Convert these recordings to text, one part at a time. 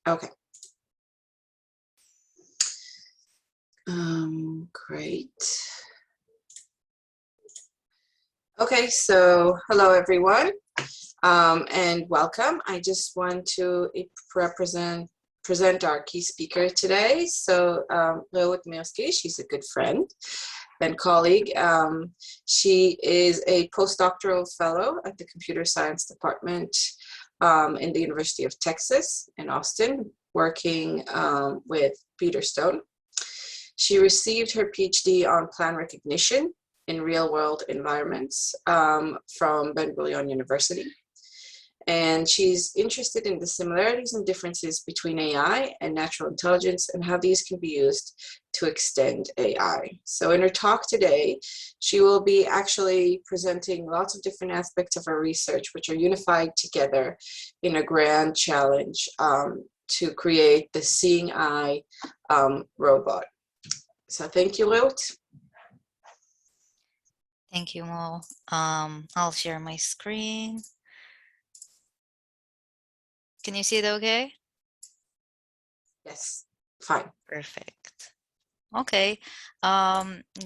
Okay. Great. Okay, so hello everyone, and welcome. I just want to present our key speaker today. So Reuth Mirsky, she's a good friend and colleague. She is a postdoctoral fellow at the Computer Science Department in the University of Texas in Austin, working with Peter Stone. She received her Ph.D. on plan recognition in real-world environments from Ben Gurion University. And she's interested in the similarities and differences between AI and natural intelligence and how these can be used to extend AI. So in her talk today, she will be actually presenting lots of different aspects of her research, which are unified together in a grand challenge to create the Singingeye robot. So thank you, Reuth. Thank you, Mo. I'll share my screen. Can you see it okay? Yes, fine. Perfect. Okay,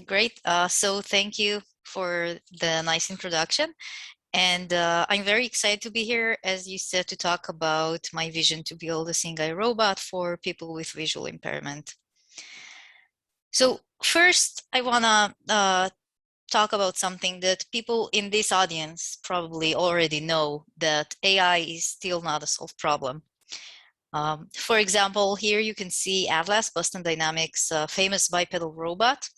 great. So thank you for the nice introduction. And I'm very excited to be here, as you said, to talk about my vision to build a Singingeye robot for people with visual impairment. So first, I want to talk about something that people in this audience probably already know, that AI is still not a solved problem. For example, here you can see Atlas, Boston Dynamics' famous bipedal robot.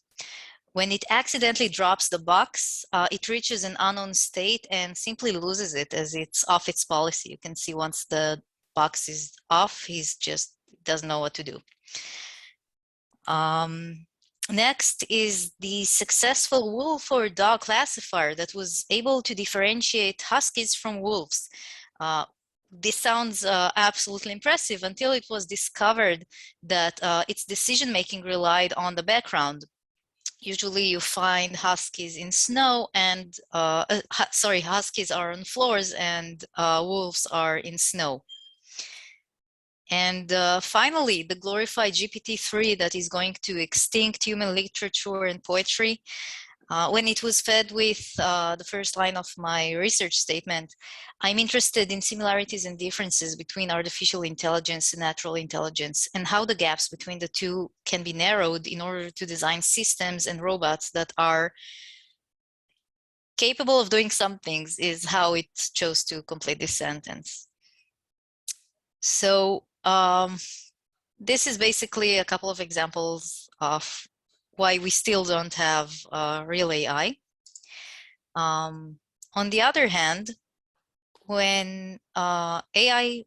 When it accidentally drops the box, it reaches an unknown state and simply loses it as it's off its policy. You can see once the box is off, he's just doesn't know what to do. Next is the successful wolf or dog classifier that was able to differentiate huskies from wolves. This sounds absolutely impressive until it was discovered that its decision-making relied on the background. Usually you find huskies in snow and, huskies are on floors and wolves are in snow. And finally, the glorified GPT-3 that is going to extinct human literature and poetry. When it was fed with the first line of my research statement, I'm interested in similarities and differences between artificial intelligence and natural intelligence, and how the gaps between the two can be narrowed in order to design systems and robots that are capable of doing some things, is how it chose to complete this sentence. So this is basically a couple of examples of why we still don't have real AI. On the other hand, when AI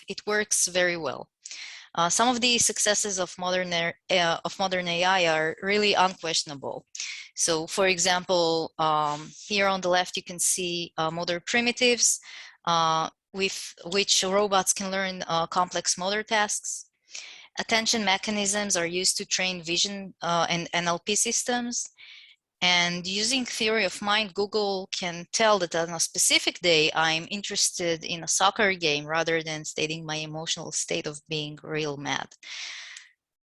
it works very well. Some of the successes of modern AI are really unquestionable. So, for example, here on the left, you can see motor primitives with which robots can learn complex motor tasks. Attention mechanisms are used to train vision and NLP systems. And using theory of mind, Google can tell that on a specific day, I'm interested in a soccer game rather than stating my emotional state of being real mad.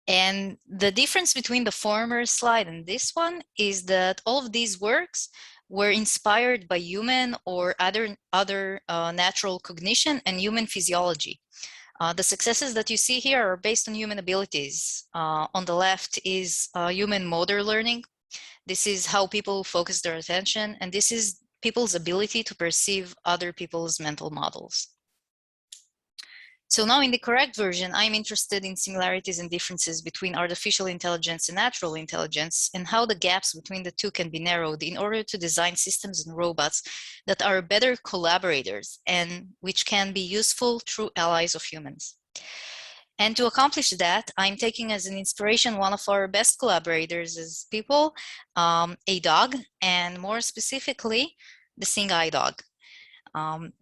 And the difference between the former slide and this one is that all of these works were inspired by human or other natural cognition and human physiology. The successes that you see here are based on human abilities. On the left is human motor learning. This is how people focus their attention, and this is people's ability to perceive other people's mental models. So now in the correct version, I'm interested in similarities and differences between artificial intelligence and natural intelligence, and how the gaps between the two can be narrowed in order to design systems and robots that are better collaborators and which can be useful true allies of humans. And to accomplish that, I'm taking as an inspiration one of our best collaborators as people, a dog, and more specifically, the Singingeye Dog.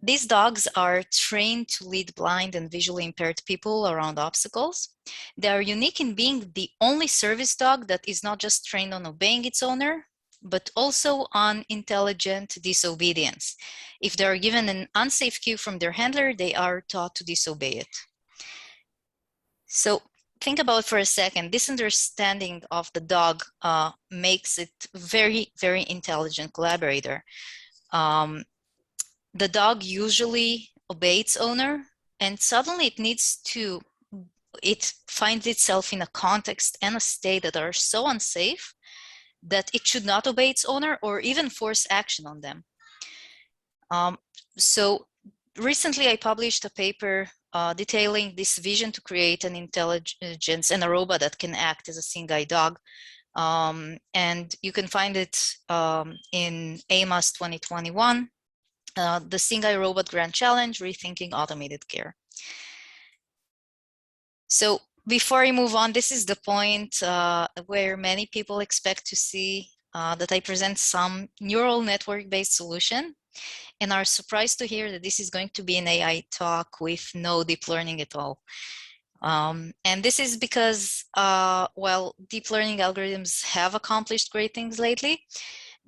These dogs are trained to lead blind and visually impaired people around obstacles. They are unique in being the only service dog that is not just trained on obeying its owner, but also on intelligent disobedience. If they are given an unsafe cue from their handler, they are taught to disobey it. So think about for a second, this understanding of the dog makes it very, very intelligent collaborator. The dog usually obeys its owner, and suddenly it finds itself in a context and a state that are so unsafe that it should not obey its owner or even force action on them. So recently I published a paper detailing this vision to create an intelligence and a robot that can act as a Singingeye dog. And you can find it in AAMAS 2021, the Singingeye Robot Grand Challenge, Rethinking Automated Care. So before I move on, this is the point where many people expect to see that I present some neural network-based solution, and are surprised to hear that this is going to be an AI talk with no deep learning at all. And this is because, while deep learning algorithms have accomplished great things lately,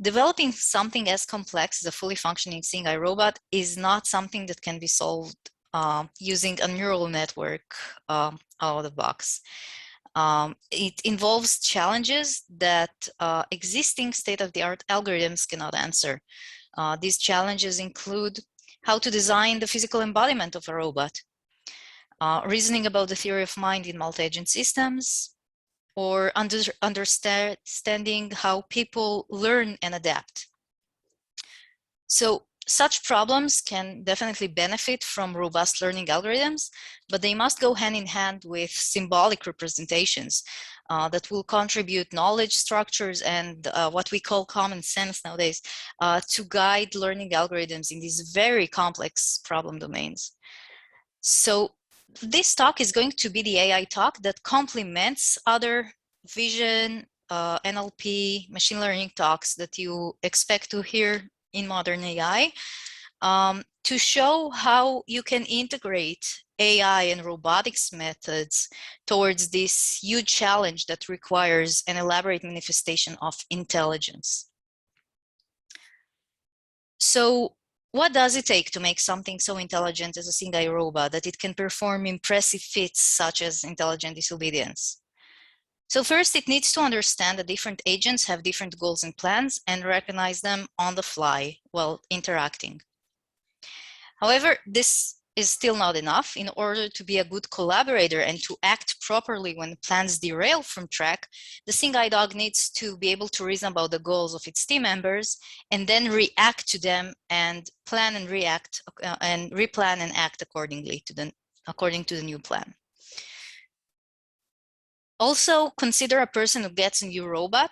developing something as complex as a fully functioning Singingeye robot is not something that can be solved using a neural network out of the box. It involves challenges that existing state-of-the-art algorithms cannot answer. These challenges include how to design the physical embodiment of a robot, reasoning about the theory of mind in multi-agent systems, or understanding how people learn and adapt. So such problems can definitely benefit from robust learning algorithms, but they must go hand in hand with symbolic representations that will contribute knowledge structures and what we call common sense nowadays to guide learning algorithms in these very complex problem domains. So this talk is going to be the AI talk that complements other vision, NLP, machine learning talks that you expect to hear in modern AI, to show how you can integrate AI and robotics methods towards this huge challenge that requires an elaborate manifestation of intelligence. So what does it take to make something so intelligent as a Singingeye robot that it can perform impressive feats such as intelligent disobedience? So first, it needs to understand that different agents have different goals and plans and recognize them on the fly while interacting. However, this is still not enough. In order to be a good collaborator and to act properly when plans derail from track, the Singingeye dog needs to be able to reason about the goals of its team members and then react to them and plan and react and replan and act according to the new plan. Also, consider a person who gets a new robot.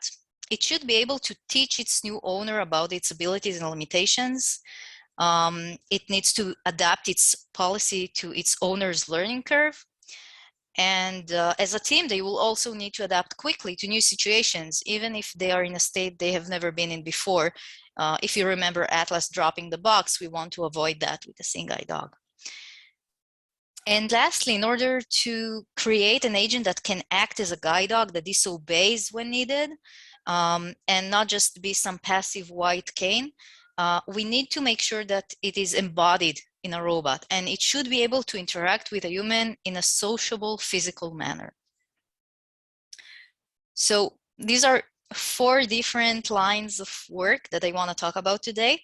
It should be able to teach its new owner about its abilities and limitations. It needs to adapt its policy to its owner's learning curve. And as a team, they will also need to adapt quickly to new situations, even if they are in a state they have never been in before. If you remember Atlas dropping the box, we want to avoid that with the Singingeye dog. And lastly, in order to create an agent that can act as a guide dog that disobeys when needed, and not just be some passive white cane, we need to make sure that it is embodied in a robot, and it should be able to interact with a human in a sociable, physical manner. So these are 4 different lines of work that I want to talk about today.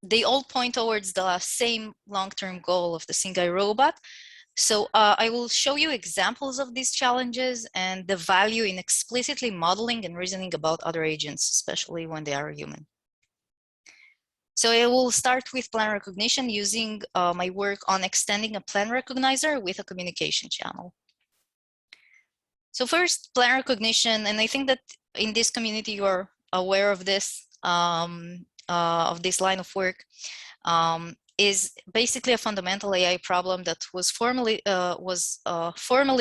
They all point towards the same long-term goal of the Singingeye robot. So I will show you examples of these challenges and the value in explicitly modeling and reasoning about other agents, especially when they are human. So I will start with plan recognition using my work on extending a plan recognizer with a communication channel. So first, plan recognition, and I think that in this community you are aware of this line of work, is basically a fundamental AI problem that was formally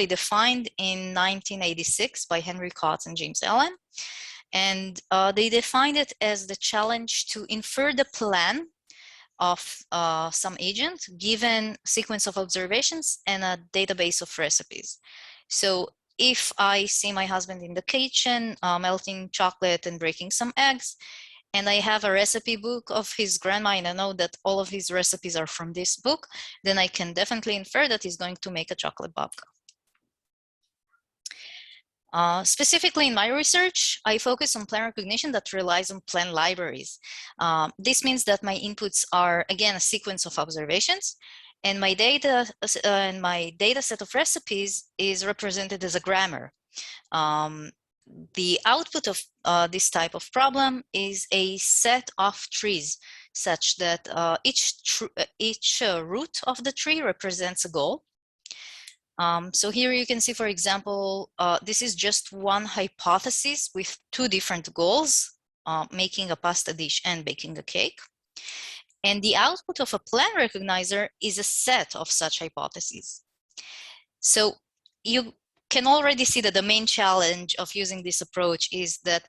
defined in 1986 by Henry Kotz and James Allen. And they defined it as the challenge to infer the plan of some agent given a sequence of observations and a database of recipes. So if I see my husband in the kitchen melting chocolate and breaking some eggs, and I have a recipe book of his grandma and I know that all of his recipes are from this book, then I can definitely infer that he's going to make a chocolate babka. Specifically in my research, I focus on plan recognition that relies on plan libraries. This means that my inputs are, again, a sequence of observations, and my data set of recipes is represented as a grammar. The output of this type of problem is a set of trees, such that each root of the tree represents a goal. So here you can see, for example, this is just one hypothesis with two different goals, making a pasta dish and baking a cake. And the output of a plan recognizer is a set of such hypotheses. So you can already see that the main challenge of using this approach is that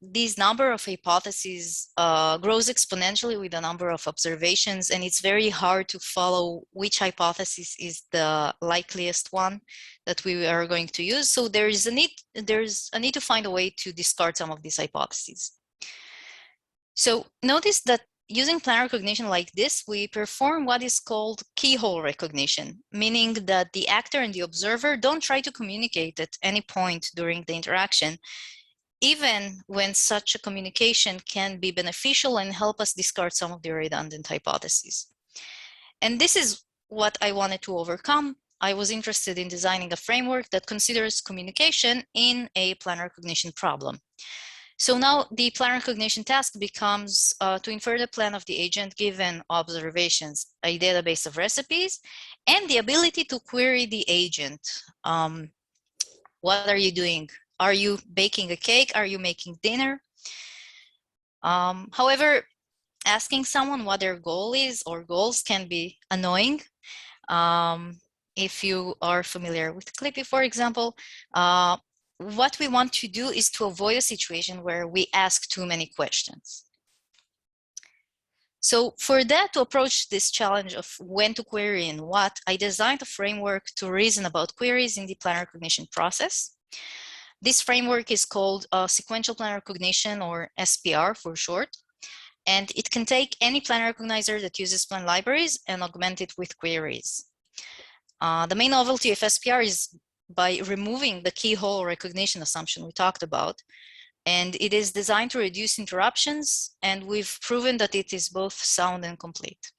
this number of hypotheses grows exponentially with the number of observations, and it's very hard to follow which hypothesis is the likeliest one that we are going to use. So there's a need to find a way to discard some of these hypotheses. So notice that using plan recognition like this, we perform what is called keyhole recognition, meaning that the actor and the observer don't try to communicate at any point during the interaction, even when such a communication can be beneficial and help us discard some of the redundant hypotheses. And this is what I wanted to overcome. I was interested in designing a framework that considers communication in a plan recognition problem. So now the plan recognition task becomes to infer the plan of the agent given observations, a database of recipes, and the ability to query the agent. What are you doing? Are you baking a cake? Are you making dinner? However, asking someone what their goal is or goals can be annoying. If you are familiar with Clippy, for example, what we want to do is to avoid a situation where we ask too many questions. So for that, to approach this challenge of when to query and what, I designed a framework to reason about queries in the plan recognition process. This framework is called Sequential Plan Recognition, or SPR for short, and it can take any plan recognizer that uses plan libraries and augment it with queries. The main novelty of SPR is by removing the keyhole recognition assumption we talked about, and it is designed to reduce interruptions, and we've proven that it is both sound and complete.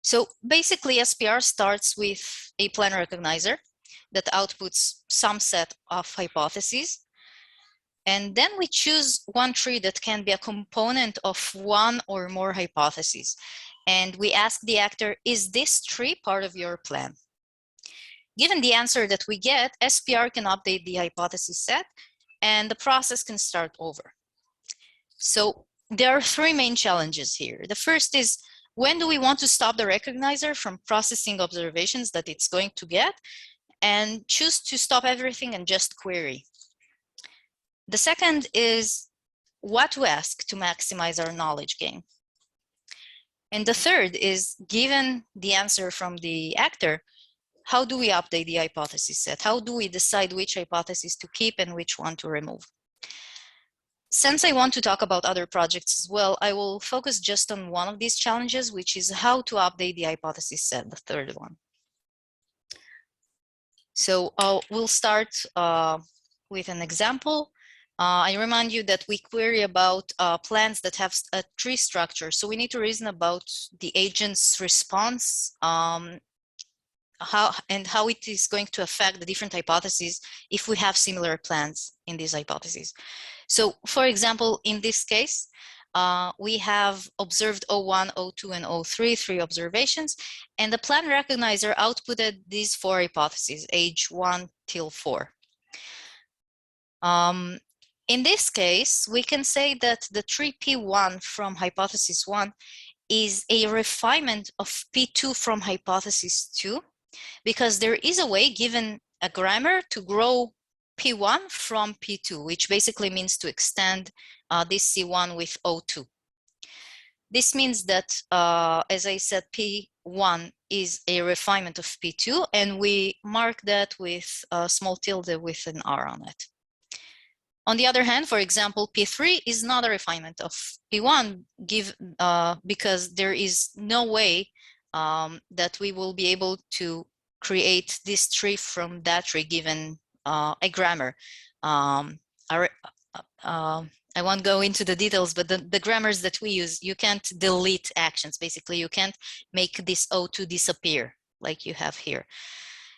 So basically, SPR starts with a plan recognizer that outputs some set of hypotheses, and then we choose one tree that can be a component of one or more hypotheses, and we ask the actor, is this tree part of your plan? Given the answer that we get, SPR can update the hypothesis set and the process can start over. So there are three main challenges here. The first is, when do we want to stop the recognizer from processing observations that it's going to get and choose to stop everything and just query? The second is, what to ask to maximize our knowledge gain? And the third is, given the answer from the actor, how do we update the hypothesis set? How do we decide which hypothesis to keep and which one to remove? Since I want to talk about other projects as well, I will focus just on one of these challenges, which is how to update the hypothesis set, the third one. So we'll start with an example. I remind you that we query about plans that have a tree structure. So we need to reason about the agent's response, how it is going to affect the different hypotheses if we have similar plans in these hypotheses. So for example, in this case, we have observed O1, O2, and O3, 3 observations, and the plan recognizer outputted these 4 hypotheses, age 1 till 4. In this case, we can say that the tree P1 from hypothesis 1 is a refinement of P2 from hypothesis 2, because there is a way, given a grammar, to grow P1 from P2, which basically means to extend this C1 with O2. This means that, as I said, P1 is a refinement of P2, and we mark that with a small tilde with an R on it. On the other hand, for example, P3 is not a refinement of P1, because there is no way that we will be able to create this tree from that tree given a grammar. Our, I won't go into the details, but the grammars that we use, you can't delete actions. Basically, you can't make this O2 disappear like you have here.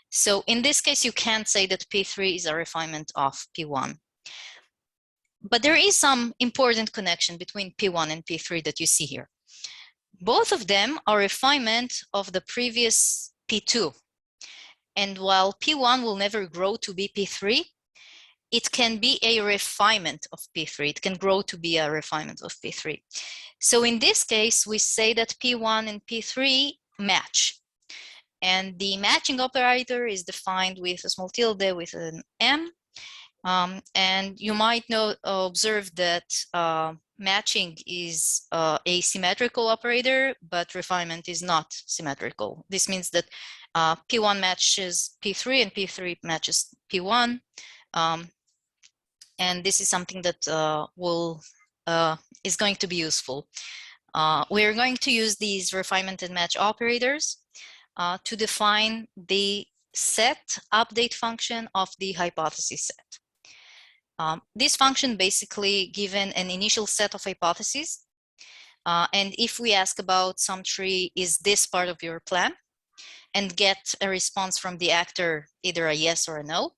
So in this case, you can't say that P3 is a refinement of P1. But there is some important connection between P1 and P3 that you see here. Both of them are refinement of the previous P2. And while P1 will never grow to be P3, it can be a refinement of P3. It can grow to be a refinement of P3. So in this case, we say that P1 and P3 match. And the matching operator is defined with a small tilde with an M. And you might observe that matching is a symmetrical operator, but refinement is not symmetrical. This means that P1 matches P3 and P3 matches P1. And this is something that is going to be useful. We're going to use these refinement and match operators to define the set update function of the hypothesis set. This function basically given an initial set of hypotheses. And if we ask about some tree, is this part of your plan? And get a response from the actor, either a yes or a no.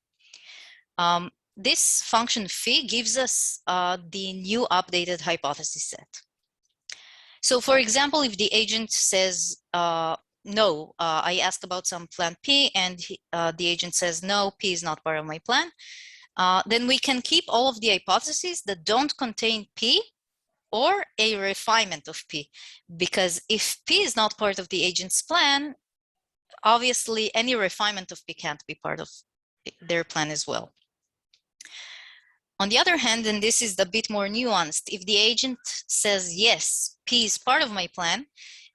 This function phi gives us the new updated hypothesis set. So for example, if the agent says, no, I asked about some plan P and the agent says, no, P is not part of my plan, then we can keep all of the hypotheses that don't contain P or a refinement of P. Because if P is not part of the agent's plan, obviously any refinement of P can't be part of their plan as well. On the other hand, and this is a bit more nuanced, if the agent says, yes, P is part of my plan,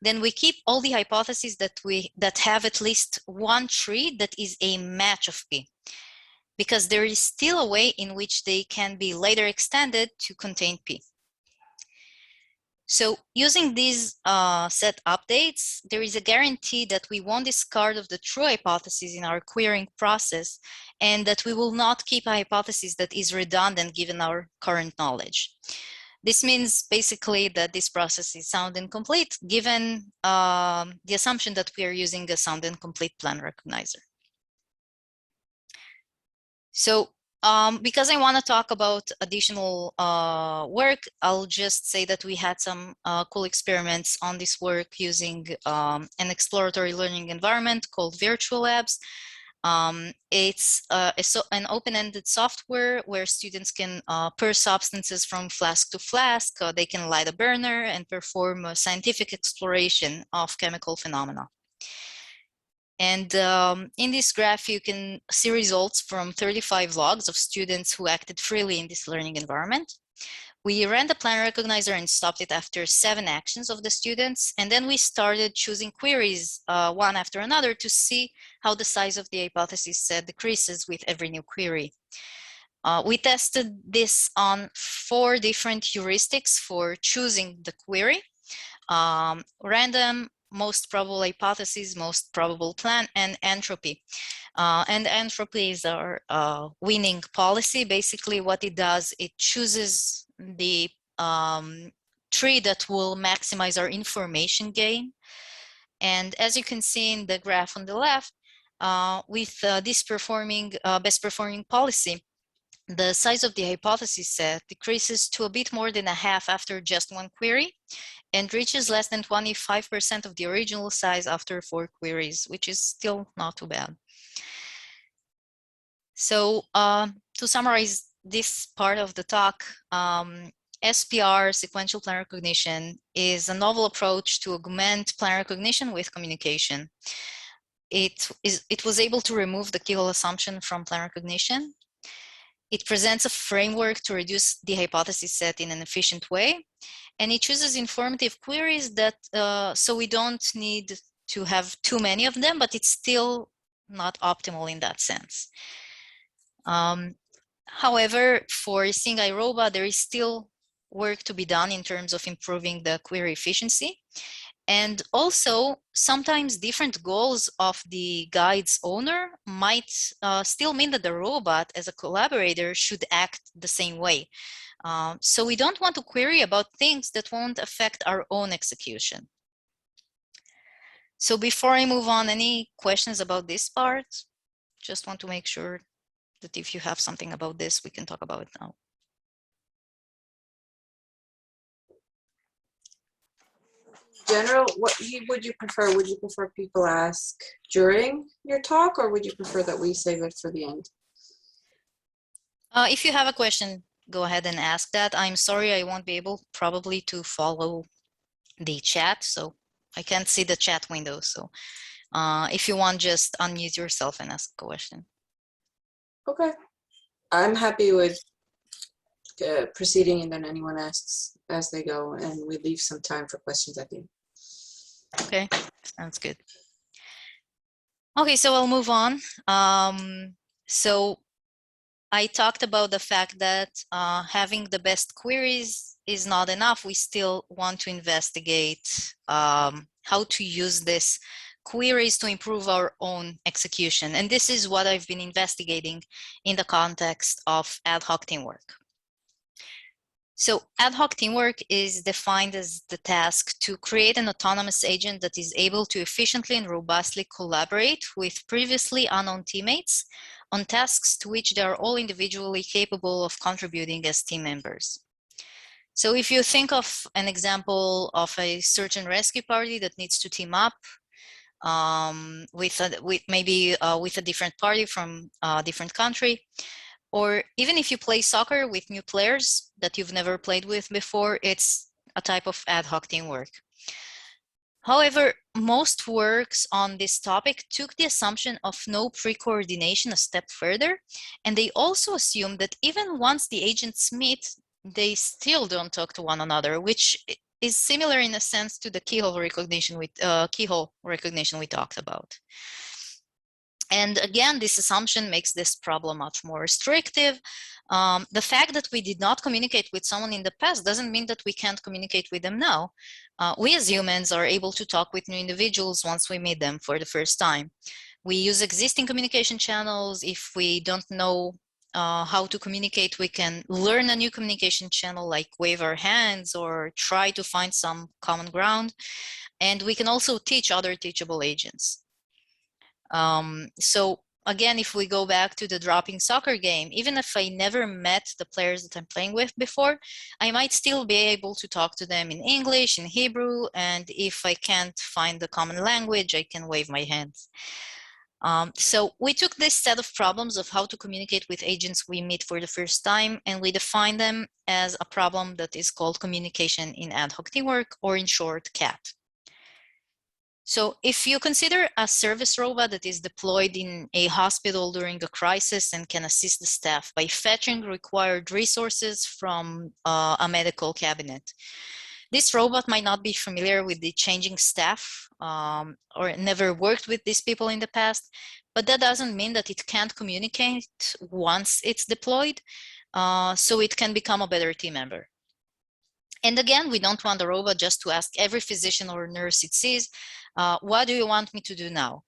then we keep all the hypotheses that have at least one tree that is a match of P, because there is still a way in which they can be later extended to contain P. So using these set updates, there is a guarantee that we won't discard of the true hypothesis in our querying process, and that we will not keep a hypothesis that is redundant given our current knowledge. This means basically that this process is sound and complete given the assumption that we are using a sound and complete plan recognizer. So because I want to talk about additional work, I'll just say that we had some cool experiments on this work using an exploratory learning environment called Virtual Labs. It's an open-ended software where students can pour substances from flask to flask. They can light a burner and perform a scientific exploration of chemical phenomena. And in this graph, you can see results from 35 logs of students who acted freely in this learning environment. We ran the plan recognizer and stopped it after 7 actions of the students. And then we started choosing queries one after another to see how the size of the hypothesis set decreases with every new query. We tested this on 4 different heuristics for choosing the query: random, most probable hypothesis, most probable plan, and entropy. And entropy is our winning policy. Basically, what it does, it chooses the tree that will maximize our information gain. And as you can see in the graph on the left, with this best performing policy, the size of the hypothesis set decreases to a bit more than a half after just 1 query, and reaches less than 25% of the original size after 4 queries, which is still not too bad. So to summarize this part of the talk, SPR, sequential plan recognition, is a novel approach to augment plan recognition with communication. It was able to remove the keyhole assumption from plan recognition. It presents a framework to reduce the hypothesis set in an efficient way. And it chooses informative queries that, so we don't need to have too many of them, but it's still not optimal in that sense. However, for Singingeye Roba, there is still work to be done in terms of improving the query efficiency. And also, sometimes different goals of the guide's owner might still mean that the robot as a collaborator should act the same way. So we don't want to query about things that won't affect our own execution. So before I move on, any questions about this part? Just want to make sure that if you have something about this, we can talk about it now. General, what would you prefer? Would you prefer people ask during your talk, or would you prefer that we save it for the end? If you have a question, go ahead and ask that. I'm sorry, I won't be able probably to follow the chat, so I can't see the chat window. So if you want, just unmute yourself and ask a question. Okay, I'm happy with proceeding, and then anyone asks as they go, and we leave some time for questions at the end. Okay, sounds good. Okay, so I'll move on. So I talked about the fact that having the best queries is not enough. We still want to investigate how to use this queries to improve our own execution. And this is what I've been investigating in the context of ad hoc teamwork. So ad hoc teamwork is defined as the task to create an autonomous agent that is able to efficiently and robustly collaborate with previously unknown teammates on tasks to which they are all individually capable of contributing as team members. So if you think of an example of a search and rescue party that needs to team up with a different party from a different country, or even if you play soccer with new players that you've never played with before, it's a type of ad hoc teamwork. However, most works on this topic took the assumption of no pre-coordination a step further, and they also assume that even once the agents meet, they still don't talk to one another, which is similar in a sense to the keyhole recognition we talked about. And again, this assumption makes this problem much more restrictive. The fact that we did not communicate with someone in the past doesn't mean that we can't communicate with them now. We as humans are able to talk with new individuals once we meet them for the first time. We use existing communication channels. If we don't know how to communicate, we can learn a new communication channel, like wave our hands or try to find some common ground. And we can also teach other teachable agents. So again, if we go back to the dropping soccer game, even if I never met the players that I'm playing with before, I might still be able to talk to them in English, in Hebrew, and if I can't find the common language, I can wave my hands. So we took this set of problems of how to communicate with agents we meet for the first time, and we defined them as a problem that is called communication in ad hoc teamwork, or in short, CAT. So if you consider a service robot that is deployed in a hospital during a crisis and can assist the staff by fetching required resources from a medical cabinet, this robot might not be familiar with the changing staff or never worked with these people in the past, but that doesn't mean that it can't communicate once it's deployed, so it can become a better team member. And again, we don't want the robot just to ask every physician or nurse it sees, what do you want me to do now?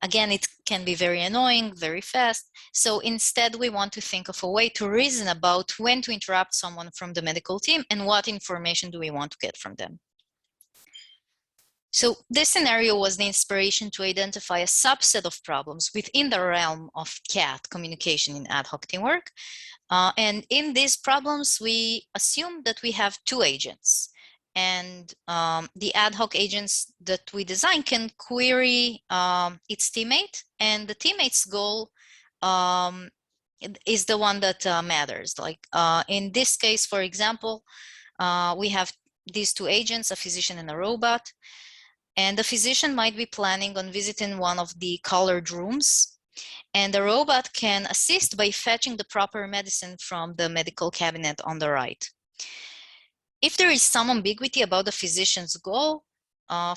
Again, it can be very annoying, very fast. So instead, we want to think of a way to reason about when to interrupt someone from the medical team and what information do we want to get from them. So this scenario was the inspiration to identify a subset of problems within the realm of CAT, communication in ad hoc teamwork. And in these problems, we assume that we have two agents. And the ad hoc agents that we design can query its teammate, and the teammate's goal is the one that matters. Like in this case, for example, we have these two agents, a physician and a robot. And the physician might be planning on visiting one of the colored rooms, and the robot can assist by fetching the proper medicine from the medical cabinet on the right. If there is some ambiguity about the physician's goal,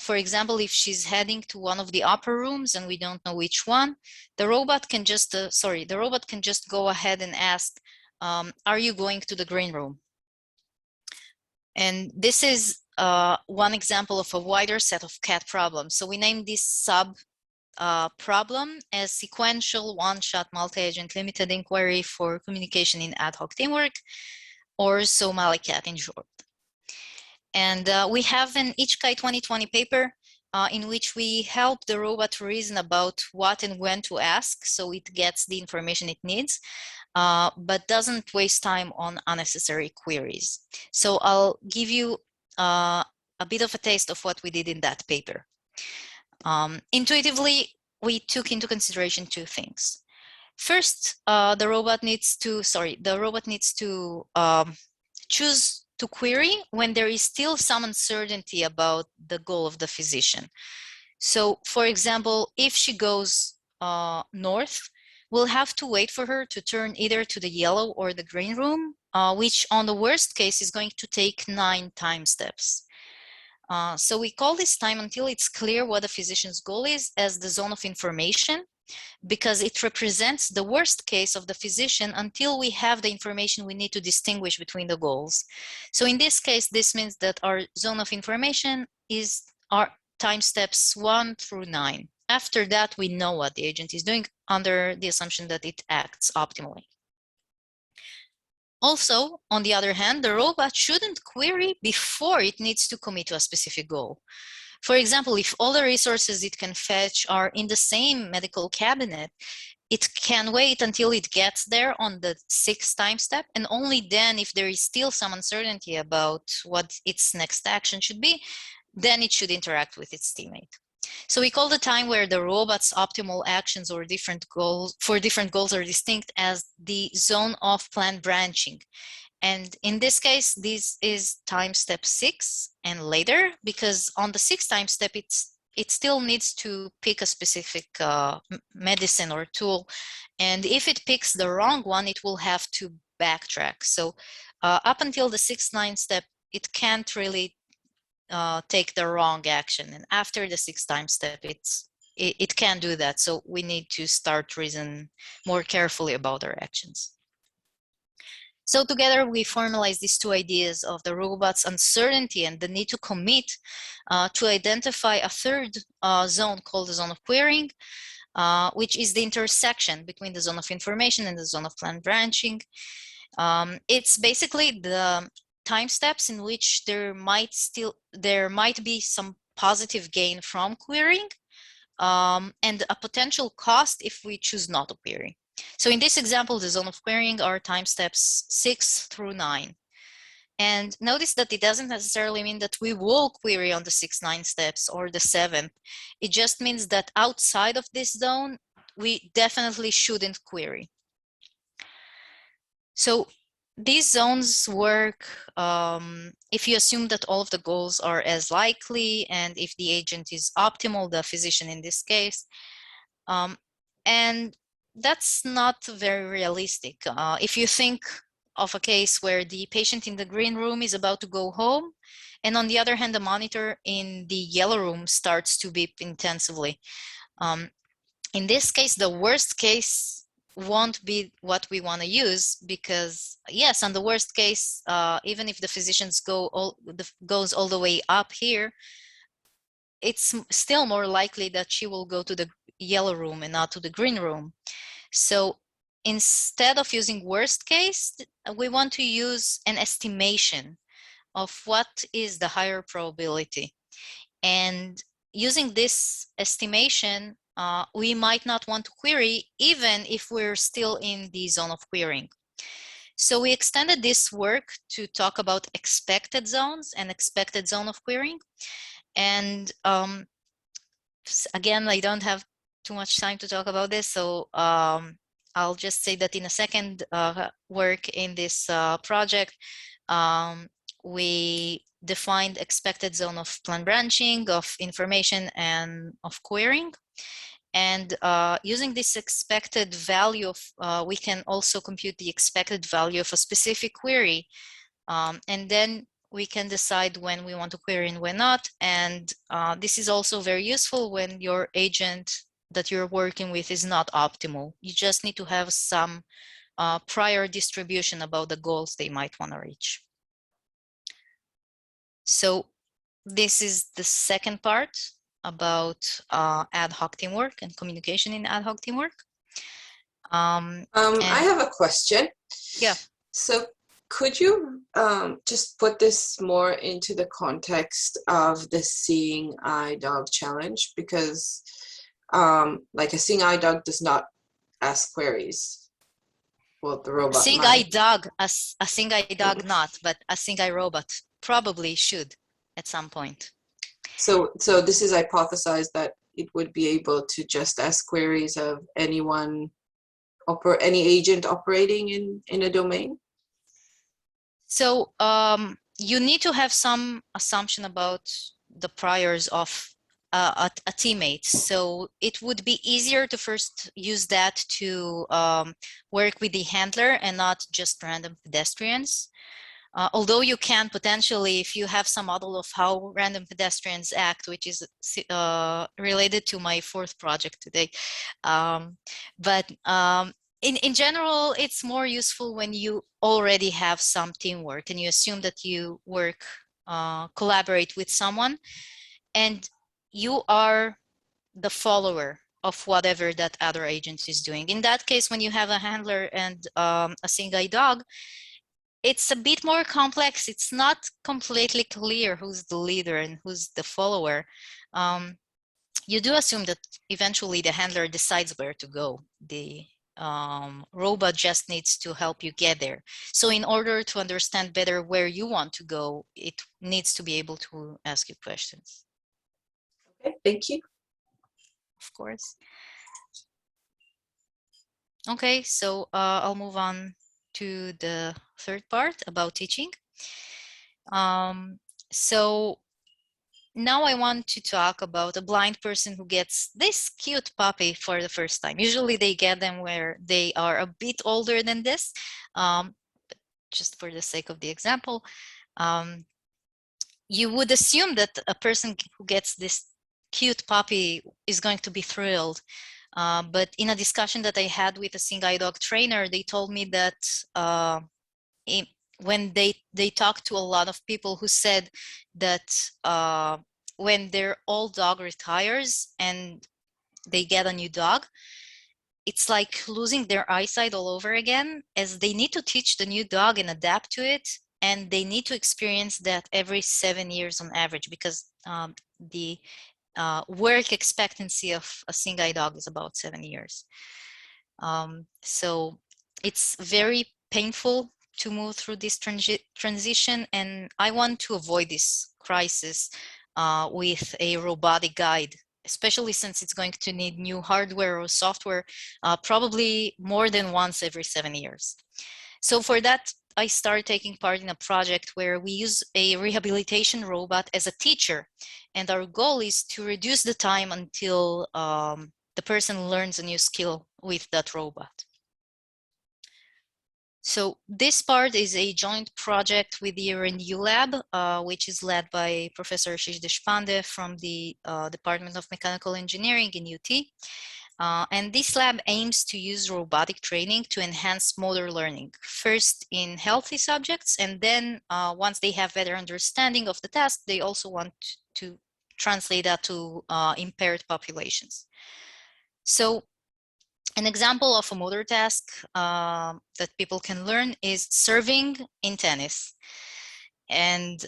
for example, if she's heading to one of the upper rooms and we don't know which one, the robot can just go ahead and ask, are you going to the green room? And this is one example of a wider set of CAT problems. So we named this problem as sequential one-shot multi-agent limited inquiry for communication in ad hoc teamwork, or SOMALICAT in short. And we have an Ichikai 2020 paper in which we help the robot to reason about what and when to ask, so it gets the information it needs, but doesn't waste time on unnecessary queries. So I'll give you a bit of a taste of what we did in that paper. Intuitively, we took into consideration two things. First, the robot needs to choose to query when there is still some uncertainty about the goal of the physician. So, for example, if she goes north, we'll have to wait for her to turn either to the yellow or the green room, which on the worst case is going to take 9 time steps. So we call this time until it's clear what the physician's goal is as the zone of information, because it represents the worst case of the physician until we have the information we need to distinguish between the goals. So in this case, this means that our zone of information is our time steps 1 through 9. After that, we know what the agent is doing under the assumption that it acts optimally. Also, on the other hand, the robot shouldn't query before it needs to commit to a specific goal. For example, if all the resources it can fetch are in the same medical cabinet, it can wait until it gets there on the 6th time step, and only then, if there is still some uncertainty about what its next action should be, then it should interact with its teammate. So we call the time where the robot's optimal actions or different goals are distinct as the zone of planned branching. And in this case, this is time step 6 and later, because on the 6th time step, it still needs to pick a specific medicine or tool. And if it picks the wrong one, it will have to backtrack. So up until the 6th, 9th step, it can't really take the wrong action. And after the 6th time step, it can do that. So we need to start reason more carefully about our actions. So together we formalize these two ideas of the robot's uncertainty and the need to commit to identify a third zone called the zone of querying, which is the intersection between the zone of information and the zone of planned branching. It's basically the time steps in which there might be some positive gain from querying and a potential cost if we choose not to query. So in this example, the zone of querying are time steps 6 through 9. And notice that it doesn't necessarily mean that we will query on the 6, 9 steps or the 7th. It just means that outside of this zone, we definitely shouldn't query. So these zones work if you assume that all of the goals are as likely and if the agent is optimal, the physician in this case. And that's not very realistic. If you think of a case where the patient in the green room is about to go home, and on the other hand, the monitor in the yellow room starts to beep intensively. In this case, the worst case won't be what we want to use, because yes, on the worst case, even if the physicians goes all the way up here, it's still more likely that she will go to the yellow room and not to the green room. So instead of using worst case, we want to use an estimation of what is the higher probability. And using this estimation, we might not want to query even if we're still in the zone of querying. So we extended this work to talk about expected zones and expected zone of querying. And again, I don't have too much time to talk about this, so I'll just say that in a second work in this project, we defined expected zone of planned branching, of information, and of querying. And using this expected value of, we can also compute the expected value of a specific query. And then we can decide when we want to query and when not. And this is also very useful when your agent that you're working with is not optimal. You just need to have some prior distribution about the goals they might want to reach. So this is the second part about ad hoc teamwork and communication in ad hoc teamwork. I have a question. Yeah. So could you just put this more into the context of the Seeing Eye Dog challenge? Because like a Seeing Eye Dog does not ask queries. Well, the A robot Singingeye might. Dog, a Singingeye Dog not, but a Singingeye robot probably should at some point. So this is hypothesized that it would be able to just ask queries of anyone, any agent operating in a domain? So you need to have some assumption about the priors of a teammate. So it would be easier to first use that to work with the handler and not just random pedestrians. Although you can potentially, if you have some model of how random pedestrians act, which is related to my fourth project today. In general, it's more useful when you already have some teamwork and you assume that you work, collaborate with someone, and you are the follower of whatever that other agent is doing. In that case, when you have a handler and a Singingeye Dog, it's a bit more complex. It's not completely clear who's the leader and who's the follower. You do assume that eventually the handler decides where to go. The robot just needs to help you get there. So in order to understand better where you want to go, it needs to be able to ask you questions. Okay, thank you. Of course. Okay, so I'll move on to the third part about teaching. So now I want to talk about a blind person who gets this cute puppy for the first time. Usually they get them where they are a bit older than this, but just for the sake of the example, you would assume that a person who gets this cute puppy is going to be thrilled. But in a discussion that I had with a Singingeye Dog trainer, they told me that when they talked to a lot of people who said that when their old dog retires and they get a new dog, it's like losing their eyesight all over again, as they need to teach the new dog and adapt to it, and they need to experience that every 7 years on average, because the work expectancy of a Singingeye Dog is about 7 years. So it's very painful to move through this transition, and I want to avoid this crisis with a robotic guide, especially since it's going to need new hardware or software probably more than once every 7 years. So for that, I started taking part in a project where we use a rehabilitation robot as a teacher, and our goal is to reduce the time until the person learns a new skill with that robot. So this part is a joint project with the R&D lab, which is led by Professor Ashish Deshpande from the Department of Mechanical Engineering in UT. And this lab aims to use robotic training to enhance motor learning, first in healthy subjects, and then once they have better understanding of the task, they also want to translate that to impaired populations. So an example of a motor task that people can learn is serving in tennis. And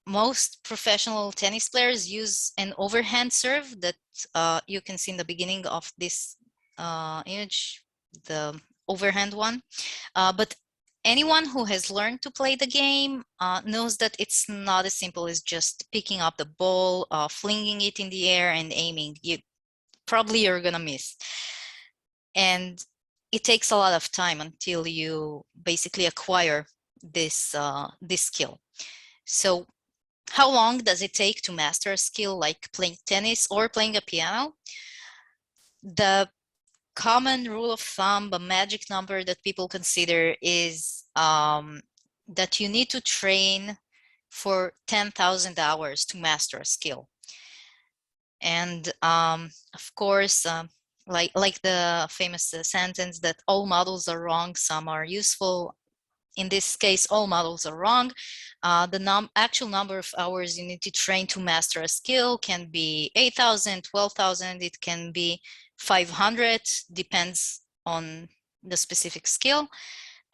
most professional tennis players use an overhand serve that you can see in the beginning of this image, the overhand one. But anyone who has learned to play the game knows that it's not as simple as just picking up the ball, flinging it in the air and aiming. You're gonna miss. And it takes a lot of time until you basically acquire this skill. So how long does it take to master a skill like playing tennis or playing a piano? The common rule of thumb, a magic number that people consider, is that you need to train for 10,000 hours to master a skill. And of course, like the famous sentence that all models are wrong, some are useful. In this case, all models are wrong. The actual number of hours you need to train to master a skill can be 8,000, 12,000, it can be 500, depends on the specific skill.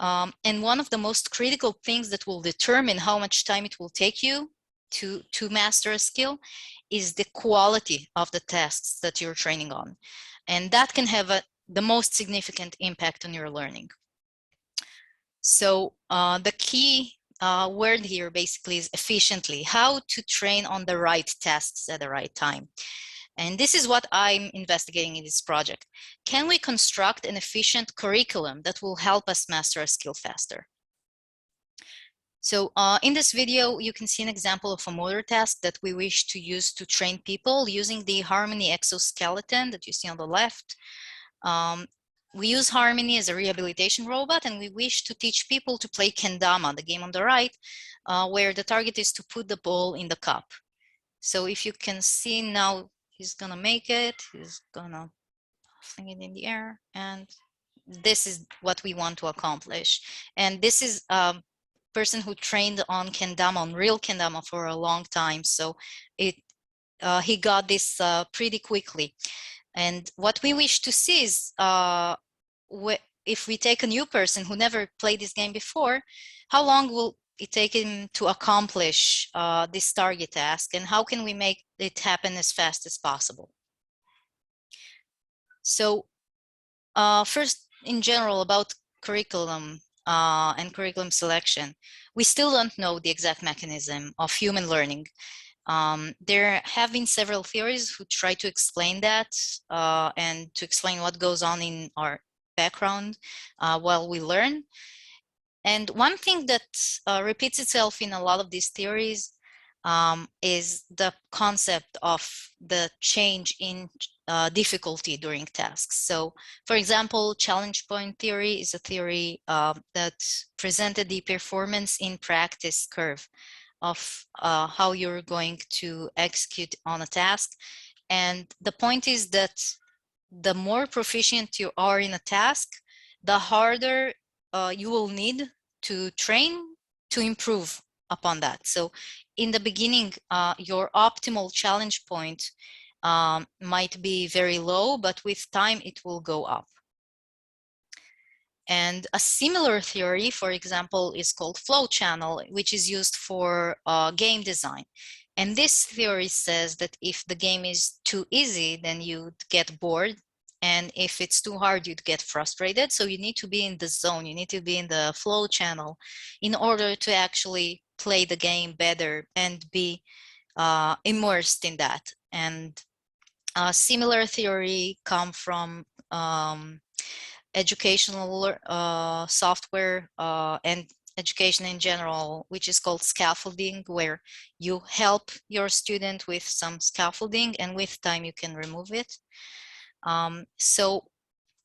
And one of the most critical things that will determine how much time it will take you to master a skill is the quality of the tasks that you're training on. And that can have the most significant impact on your learning. So the key word here basically is efficiently, how to train on the right tasks at the right time. And this is what I'm investigating in this project. Can we construct an efficient curriculum that will help us master a skill faster? So in this video, you can see an example of a motor task that we wish to use to train people using the Harmony exoskeleton that you see on the left. We use Harmony as a rehabilitation robot, and we wish to teach people to play kendama, the game on the right, where the target is to put the ball in the cup. So if you can see now, he's gonna make it, he's gonna fling it in the air, and this is what we want to accomplish. And this is a person who trained on kendama, on real kendama, for a long time, so he got this pretty quickly. And what we wish to see is if we take a new person who never played this game before, how long will it take him to accomplish this target task, and how can we make it happen as fast as possible? So first, in general, about curriculum and curriculum selection, we still don't know the exact mechanism of human learning. There have been several theories who try to explain that and to explain what goes on in our background while we learn. And one thing that repeats itself in a lot of these theories is the concept of the change in difficulty during tasks. So, for example, challenge point theory is a theory that presented the performance in practice curve of how you're going to execute on a task. And the point is that the more proficient you are in a task, the harder you will need to train to improve upon that. So in the beginning, your optimal challenge point might be very low, but with time it will go up. And a similar theory, for example, is called flow channel, which is used for game design. And this theory says that if the game is too easy, then you'd get bored. And if it's too hard, you'd get frustrated. So you need to be in the zone, you need to be in the flow channel in order to actually play the game better and be immersed in that. And similar theory come from educational software and education in general, which is called scaffolding, where you help your student with some scaffolding and with time you can remove it. So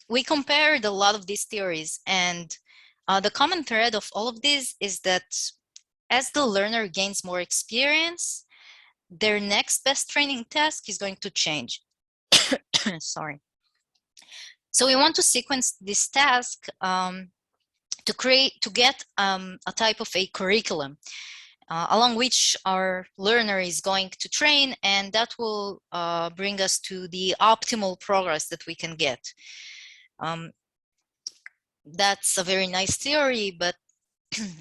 we compared a lot of these theories, and the common thread of all of these is that as the learner gains more experience, their next best training task is going to change. Sorry. So we want to sequence this task to get a type of a curriculum along which our learner is going to train, and that will bring us to the optimal progress that we can get. That's a very nice theory, but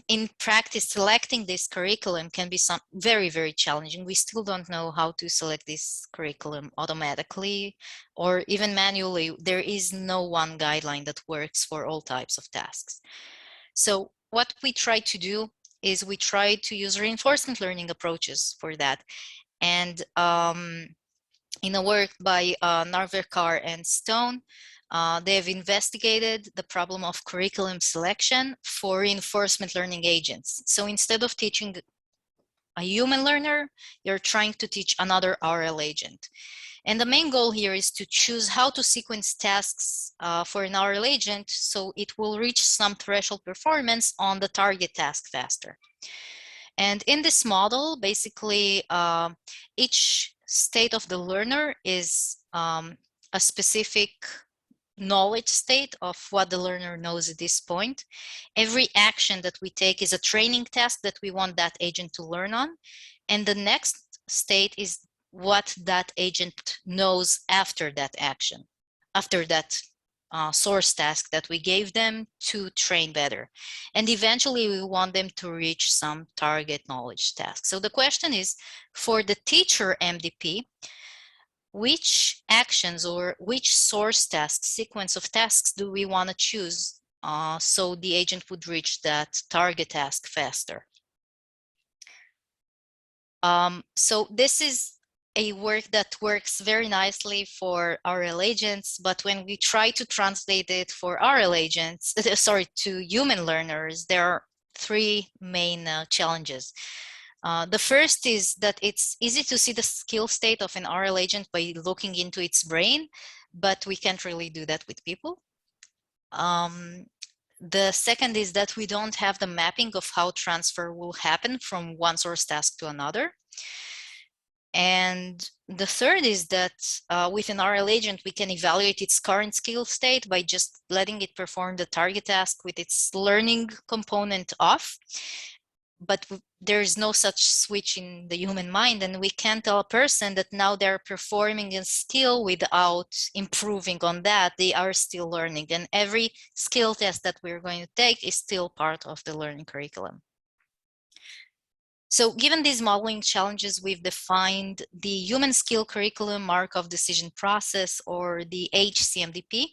in practice, selecting this curriculum can be very, very challenging. We still don't know how to select this curriculum automatically or even manually. There is no one guideline that works for all types of tasks. So what we try to do is we try to use reinforcement learning approaches for that. And in a work by Narvekar and Stone, they have investigated the problem of curriculum selection for reinforcement learning agents. So instead of teaching a human learner, you're trying to teach another RL agent. And the main goal here is to choose how to sequence tasks for an RL agent so it will reach some threshold performance on the target task faster. And in this model, basically, each state of the learner is a specific knowledge state of what the learner knows at this point. Every action that we take is a training task that we want that agent to learn on. And the next state is what that agent knows after that action, after that source task that we gave them to train better. And eventually we want them to reach some target knowledge task. So the question is, for the teacher MDP, which actions or which source task sequence of tasks do we want to choose so the agent would reach that target task faster? So this is a work that works very nicely for RL agents, but when we try to translate it for RL agents, to human learners, there are three main challenges. The first is that it's easy to see the skill state of an RL agent by looking into its brain, but we can't really do that with people. The second is that we don't have the mapping of how transfer will happen from one source task to another. And the third is that with an RL agent, we can evaluate its current skill state by just letting it perform the target task with its learning component off. But there is no such switch in the human mind, and we can't tell a person that now they're performing a skill without improving on that. They are still learning, and every skill test that we're going to take is still part of the learning curriculum. So given these modeling challenges, we've defined the human skill curriculum Markov decision process, or the HCMDP,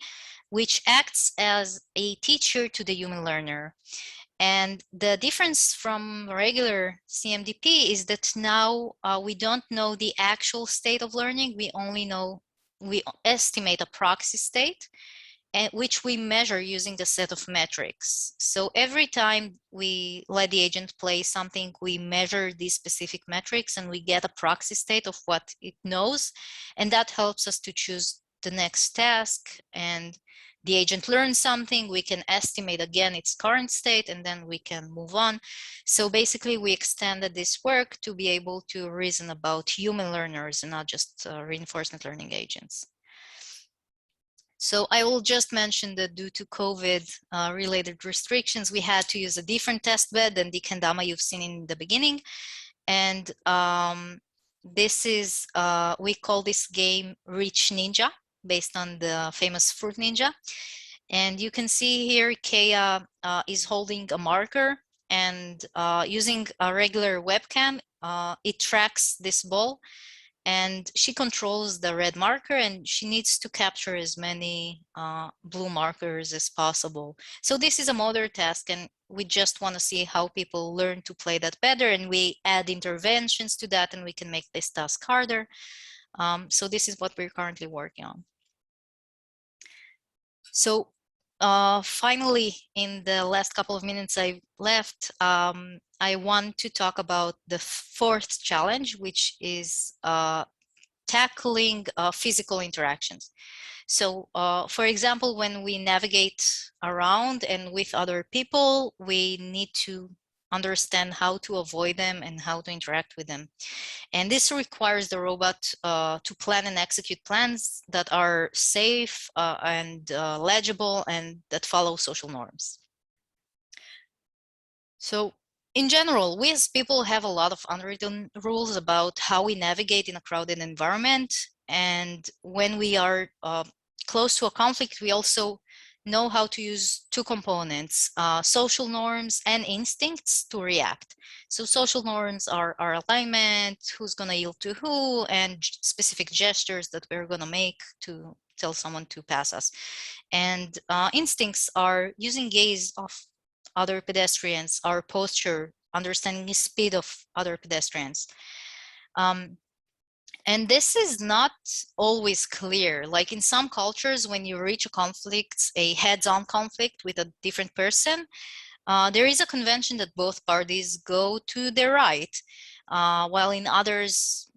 which acts as a teacher to the human learner. And the difference from regular CMDP is that now we don't know the actual state of learning. We estimate a proxy state, which we measure using the set of metrics. So every time we let the agent play something, we measure these specific metrics and we get a proxy state of what it knows. And that helps us to choose the next task. And the agent learns something, we can estimate again its current state, and then we can move on. So basically we extended this work to be able to reason about human learners and not just reinforcement learning agents. So I will just mention that due to COVID related restrictions, we had to use a different test bed than the kendama you've seen in the beginning. And this is, we call this game Rich Ninja, based on the famous Fruit Ninja. And you can see here, Kea is holding a marker, and using a regular webcam, it tracks this ball, and she controls the red marker, and she needs to capture as many blue markers as possible. So this is a motor task, and we just want to see how people learn to play that better, and we add interventions to that, and we can make this task harder. So this is what we're currently working on. So finally, in the last couple of minutes I've left, I want to talk about the fourth challenge, which is tackling physical interactions. So for example, when we navigate around and with other people, we need to understand how to avoid them and how to interact with them. And this requires the robot to plan and execute plans that are safe and legible and that follow social norms. So in general, we as people have a lot of unwritten rules about how we navigate in a crowded environment. And when we are close to a conflict, we also know how to use two components, social norms and instincts to react. So social norms are our alignment, who's going to yield to who, and specific gestures that we're going to make to tell someone to pass us. And instincts are using gaze of other pedestrians, our posture, understanding the speed of other pedestrians. And this is not always clear. Like in some cultures, when you reach a conflict, a heads-on conflict with a different person, there is a convention that both parties go to the right, while in others,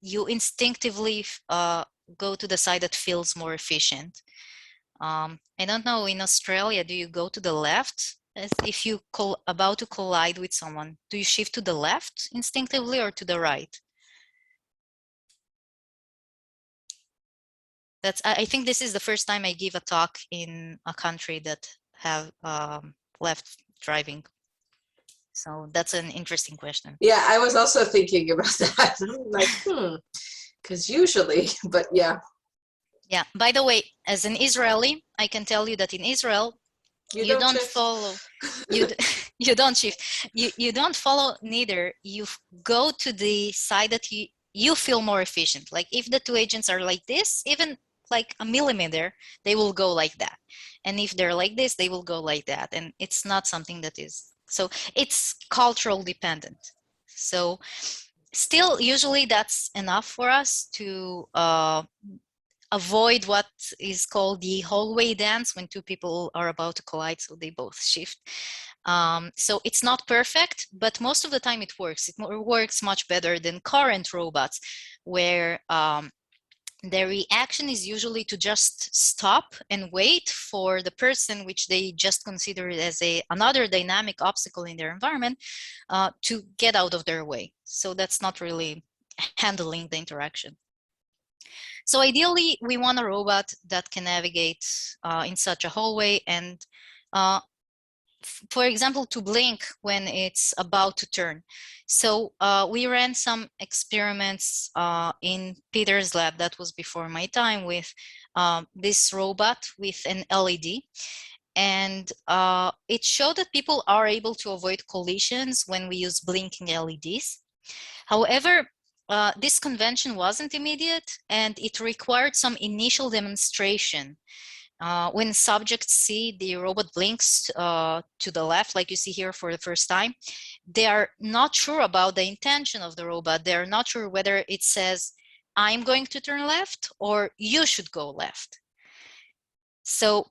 you instinctively go to the side that feels more efficient. I don't know, in Australia, do you go to the left? If you about to collide with someone, do you shift to the left instinctively or to the right? I think this is the first time I give a talk in a country that have left driving. So that's an interesting question. Yeah, I was also thinking about that. Like, because usually, but yeah. Yeah, by the way, as an Israeli, I can tell you that in Israel, you don't don't shift. follow, you don't shift. You don't follow neither. You go to the side that you feel more efficient. Like if the two agents are like this, even like a millimeter, they will go like that. And if they're like this, they will go like that. And it's not something that is, so it's cultural dependent. So still, usually that's enough for us to avoid what is called the hallway dance when two people are about to collide, so they both shift. So it's not perfect, but most of the time it works. It works much better than current robots, where the reaction is usually to just stop and wait for the person which they just consider as another dynamic obstacle in their environment to get out of their way. So that's not really handling the interaction. So ideally, we want a robot that can navigate in such a hallway and, for example, to blink when it's about to turn. So we ran some experiments in Peter's lab, that was before my time, with this robot with an LED. And it showed that people are able to avoid collisions when we use blinking LEDs. However, this convention wasn't immediate, and it required some initial demonstration. When subjects see the robot blinks to the left, like you see here for the first time, they are not sure about the intention of the robot. They're not sure whether it says, I'm going to turn left, or you should go left. So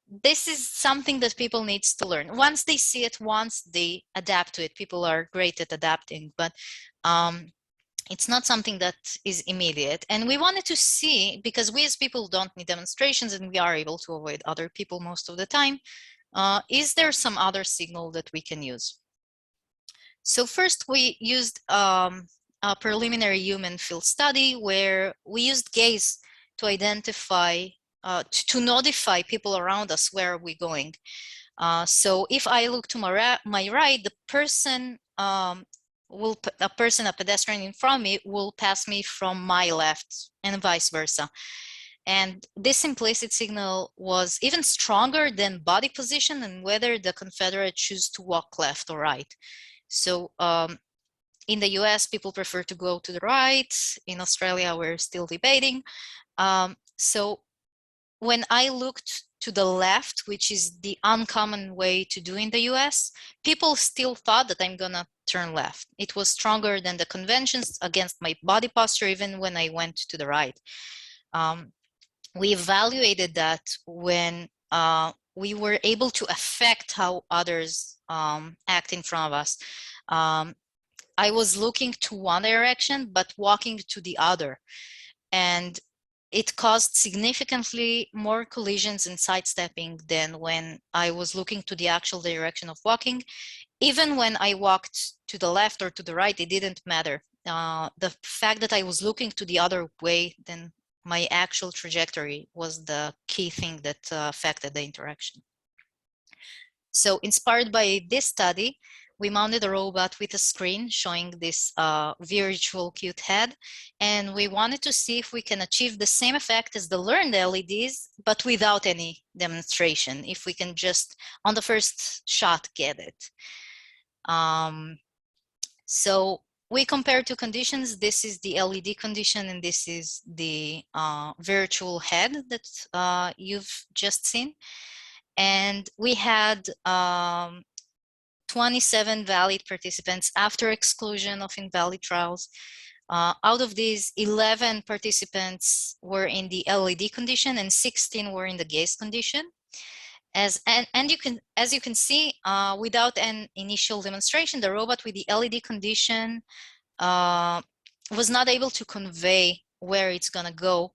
this is something that people need to learn. Once they see it, once they adapt to it, people are great at adapting, but it's not something that is immediate. And we wanted to see, because we as people don't need demonstrations and we are able to avoid other people most of the time, is there some other signal that we can use? So first we used a preliminary human field study where we used gaze to identify, to notify people around us where are we going. So if I look to my right, the person a pedestrian in front of me will pass me from my left, and vice versa. And this implicit signal was even stronger than body position and whether the Confederate choose to walk left or right. So in the US, people prefer to go to the right. In Australia, we're still debating. So when I looked to the left, which is the uncommon way to do in the US, people still thought that I'm gonna turn left. It was stronger than the conventions against my body posture, even when I went to the right. We evaluated that when we were able to affect how others act in front of us. I was looking to one direction, but walking to the other. And it caused significantly more collisions and sidestepping than when I was looking to the actual direction of walking. Even when I walked to the left or to the right, it didn't matter. The fact that I was looking to the other way than my actual trajectory was the key thing that affected the interaction. So inspired by this study, we mounted a robot with a screen showing this virtual cute head, and we wanted to see if we can achieve the same effect as the learned LEDs, but without any demonstration, if we can just, on the first shot, get it. So we compared two conditions. This is the LED condition, and this is the virtual head that you've just seen. And we had 27 valid participants after exclusion of invalid trials. Out of these, 11 participants were in the LED condition and 16 were in the gaze condition. As you can see, without an initial demonstration, the robot with the LED condition was not able to convey where it's gonna go,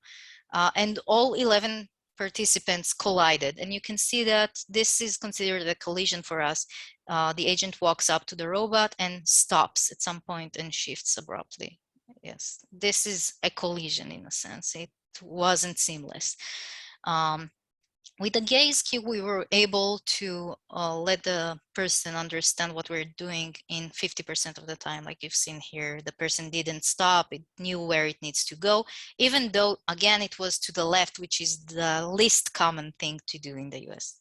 and all 11 participants collided. And you can see that this is considered a collision for us. The agent walks up to the robot and stops at some point and shifts abruptly. Yes, this is a collision in a sense. wasn't seamless. With the gaze cue, we were able to let the person understand what we're doing in 50% of the time. Like you've seen here, the person didn't stop, it knew where it needs to go, even though, again, it was to the left, which is the least common thing to do in the US.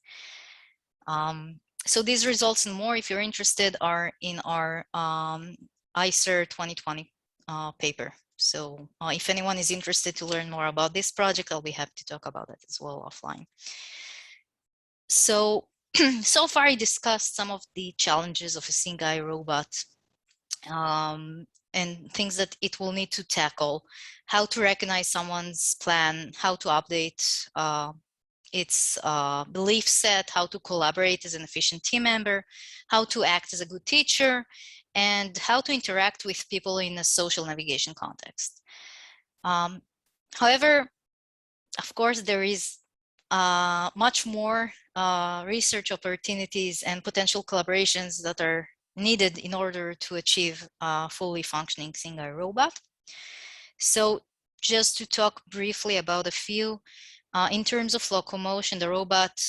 So these results and more, if you're interested, are in our ICER 2020 paper. So if anyone is interested to learn more about this project, I'll be happy to talk about it as well offline. So, so far I discussed some of the challenges of a Singingeye robot and things that it will need to tackle, how to recognize someone's plan, how to update its belief set, how to collaborate as an efficient team member, how to act as a good teacher, and how to interact with people in a social navigation context. However, of course, there is much more research opportunities and potential collaborations that are needed in order to achieve a fully functioning Singingeye robot. So just to talk briefly about a few, in terms of locomotion, the robot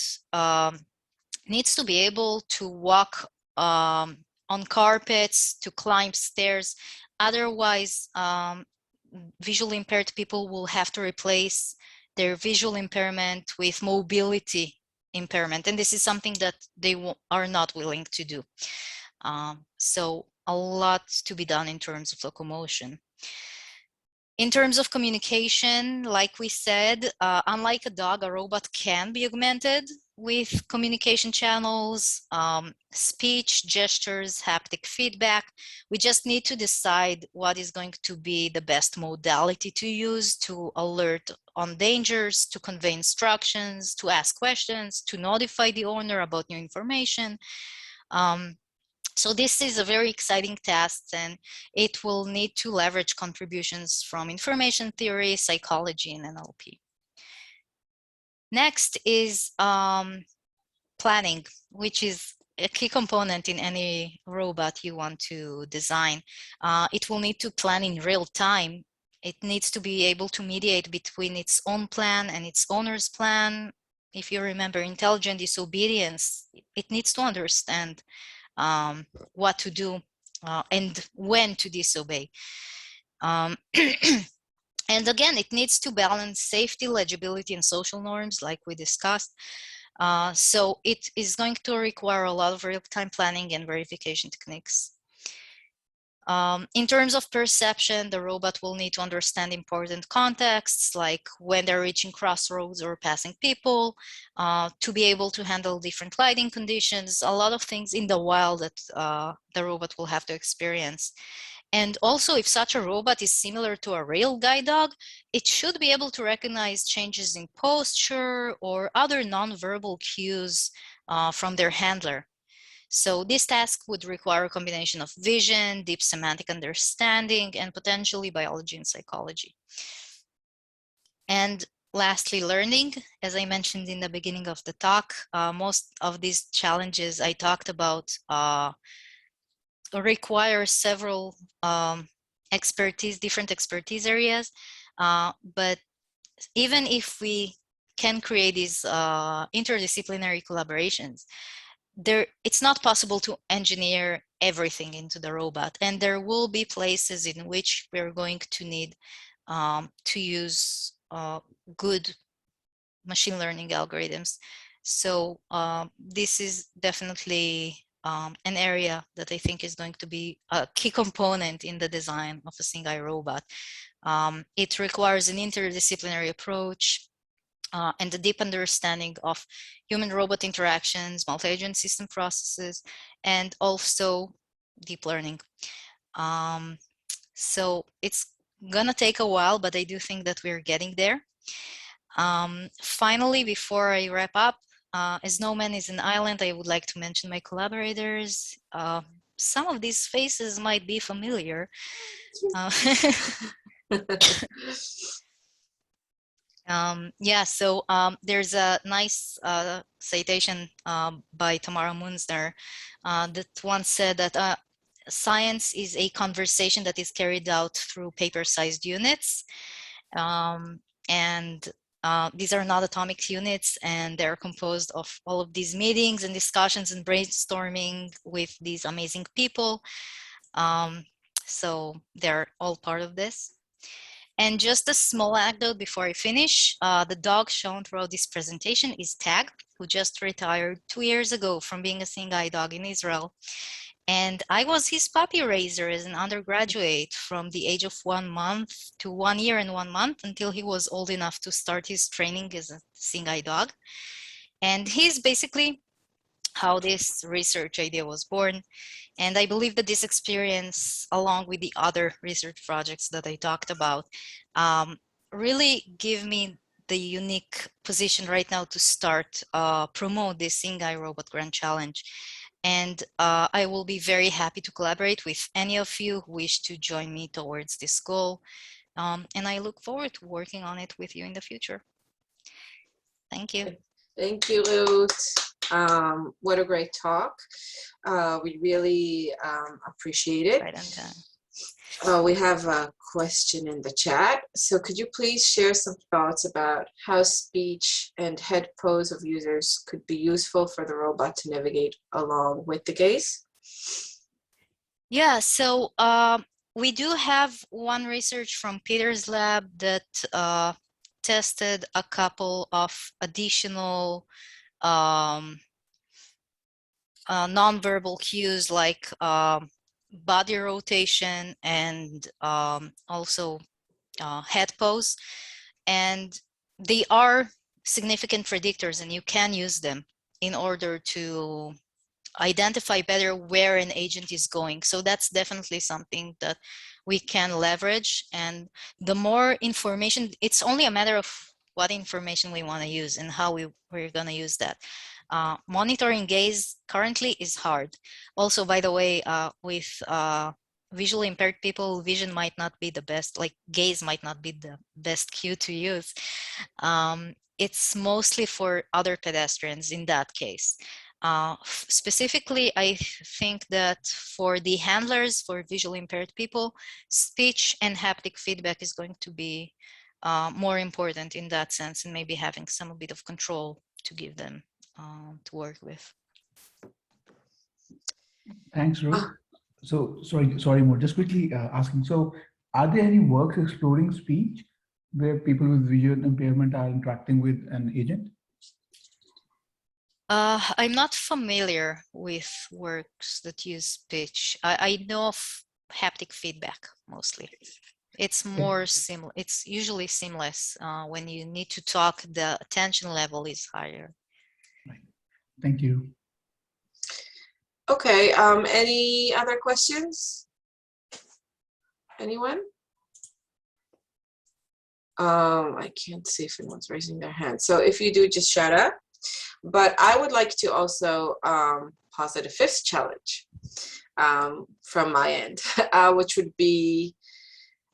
needs to be able to walk on carpets, to climb stairs. Otherwise, visually impaired people will have to replace their visual impairment with mobility impairment. And this is something that they are not willing to do. So a lot to be done in terms of locomotion. In terms of communication, like we said, unlike a dog, a robot can be augmented with communication channels, speech, gestures, haptic feedback. We just need to decide what is going to be the best modality to use to alert on dangers, to convey instructions, to ask questions, to notify the owner about new information. So this is a very exciting task, and it will need to leverage contributions from information theory, psychology, and NLP. Next is planning, which is a key component in any robot you want to design. It will need to plan in real time. It needs to be able to mediate between its own plan and its owner's plan. If you remember intelligent disobedience, it needs to understand what to do and when to disobey. And again, it needs to balance safety, legibility, and social norms like we discussed. So it is going to require a lot of real-time planning and verification techniques. In terms of perception, the robot will need to understand important contexts, like when they're reaching crossroads or passing people, to be able to handle different lighting conditions, a lot of things in the wild that the robot will have to experience. And also, if such a robot is similar to a real guide dog, it should be able to recognize changes in posture or other nonverbal cues from their handler. So this task would require a combination of vision, deep semantic understanding, and potentially biology and psychology. And lastly, learning. As I mentioned in the beginning of the talk, most of these challenges I talked about require several different expertise areas. But even if we can create these interdisciplinary collaborations, it's not possible to engineer everything into the robot, and there will be places in which we're going to need to use good machine learning algorithms. So this is definitely an area that I think is going to be a key component in the design of a Singingeye robot. It requires an interdisciplinary approach and a deep understanding of human-robot interactions, multi-agent system processes, and also deep learning. So it's gonna take a while, but I do think that we're getting there. Finally, before I wrap up, as no man is an island, I would like to mention my collaborators. Some of these faces might be familiar. Yeah, so there's a nice citation by Tamara Munzner that once said that science is a conversation that is carried out through paper-sized units. and these are not atomic units, and they're composed of all of these meetings and discussions and brainstorming with these amazing people. So they're all part of this. And just a small anecdote before I finish, the dog shown throughout this presentation is Tag, who just retired 2 years ago from being a Singingeye dog in Israel. And I was his puppy raiser as an undergraduate from the age of 1 month to 1 year and 1 month until he was old enough to start his training as a Singingeye dog. And he's basically how this research idea was born. And I believe that this experience, along with the other research projects that I talked about, really give me the unique position right now to start promote this Singingeye Robot Grand Challenge. And I will be very happy to collaborate with any of you who wish to join me towards this goal. And I look forward to working on it with you in the future. Thank you. Thank you, Reuth. What a great talk. We really appreciate it. Right on time. We have a question in the chat. So could you please share some thoughts about how speech and head pose of users could be useful for the robot to navigate along with the gaze? Yeah, so we do have one research from Peter's lab that tested a couple of additional nonverbal cues like body rotation and also head pose. And they are significant predictors, and you can use them in order to identify better where an agent is going. So that's definitely something that we can leverage. And the more information, it's only a matter of what information we want to use and how we're going to use that. Monitoring gaze currently is hard. Also, by the way, with visually impaired people, vision might not be the best, like gaze might not be the best cue to use. It's mostly for other pedestrians in that case. Specifically, I think that for the handlers, for visually impaired people, speech and haptic feedback is going to be more important in that sense, and maybe having some bit of control to give them to work with. Thanks, Reuth. So sorry, more. Just quickly asking. So, are there any works exploring speech where people with vision impairment are interacting with an agent? I'm not familiar with works that use speech. I know of haptic feedback mostly. It's more similar. It's usually seamless. When you need to talk, the attention level is higher. Right. Thank you. Okay, any other questions? Anyone? I can't see if anyone's raising their hand. So if you do, just shout out. But I would like to also posit a fifth challenge from my end, which would be,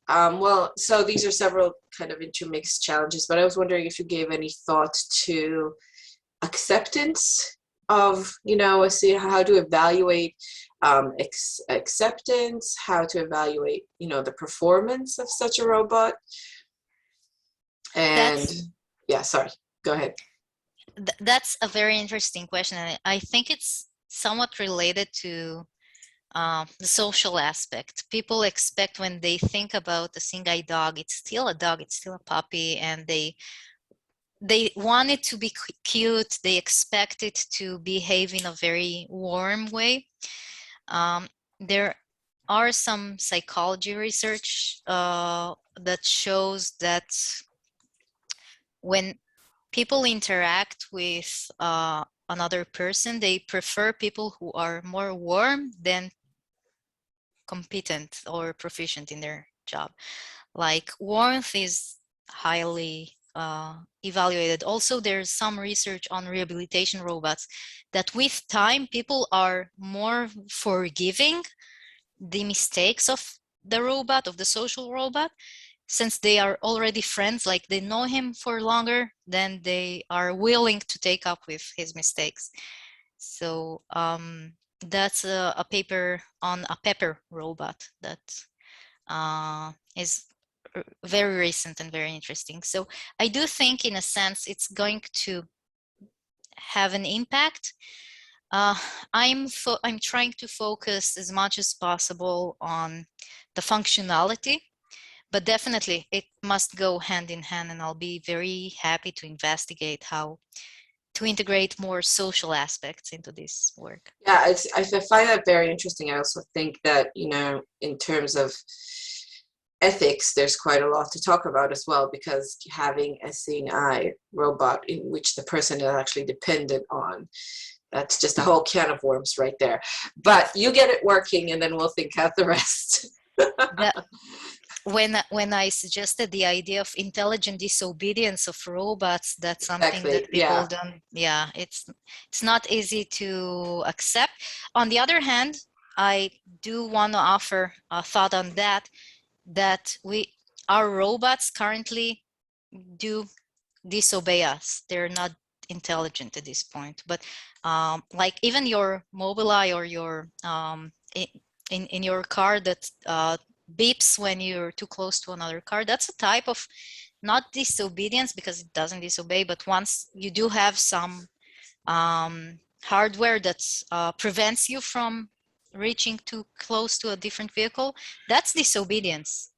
well, so these are several kind of intermixed challenges, but I was wondering if you gave any thought to acceptance of, see how to evaluate acceptance, how to evaluate, the performance of such a robot. And yeah, sorry, go ahead. That's a very interesting question. And I think it's somewhat related to the social aspect. People expect when they think about a Singingeye dog, it's still a dog, it's still a puppy, and they want it to be cute. They expect it to behave in a very warm way. There are some psychology research that shows that when people interact with another person, they prefer people who are more warm than competent or proficient in their job. Like warmth is highly evaluated. Also, there's some research on rehabilitation robots that with time, people are more forgiving the mistakes of the robot, of the social robot, since they are already friends, like they know him for longer, then they are willing to take up with his mistakes. So that's a paper on a pepper robot that is very recent and very interesting. So I do think, in a sense, it's going to have an impact. I'm trying to focus as much as possible on the functionality, but definitely it must go hand in hand, and I'll be very happy to investigate how to integrate more social aspects into this work. Yeah, I find that very interesting. I also think that, you know, in terms of ethics, there's quite a lot to talk about as well, because having a seeing eye robot in which the person is actually dependent on, that's just a whole can of worms right there. But you get it working, and then we'll think out the rest. When I suggested the idea of intelligent disobedience of robots, that's something Exactly, that people don't, it's not easy to accept. On the other hand, I do want to offer a thought on that our robots currently do disobey us. They're not intelligent at this point, but like even your Mobileye or your in your car that beeps when you're too close to another car, that's a type of not disobedience because it doesn't disobey, but once you do have some hardware that prevents you from reaching too close to a different vehicle, that's disobedience.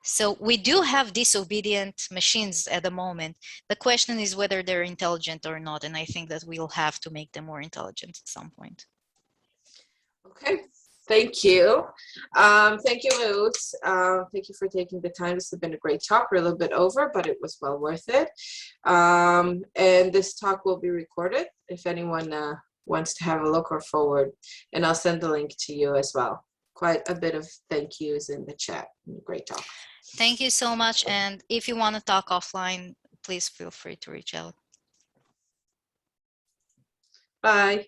So we do have disobedient machines at the moment. The question is whether they're intelligent or not, and I think that we'll have to make them more intelligent at some point. Okay, thank you. Thank you, Reuth. Thank you for taking the time. This has been a great talk. We're a little bit over, but it was well worth it. And this talk will be recorded if anyone wants to have a look or forward, and I'll send the link to you as well. Quite a bit of thank yous in the chat. Great talk. Thank you so much. And if you want to talk offline, please feel free to reach out. Bye.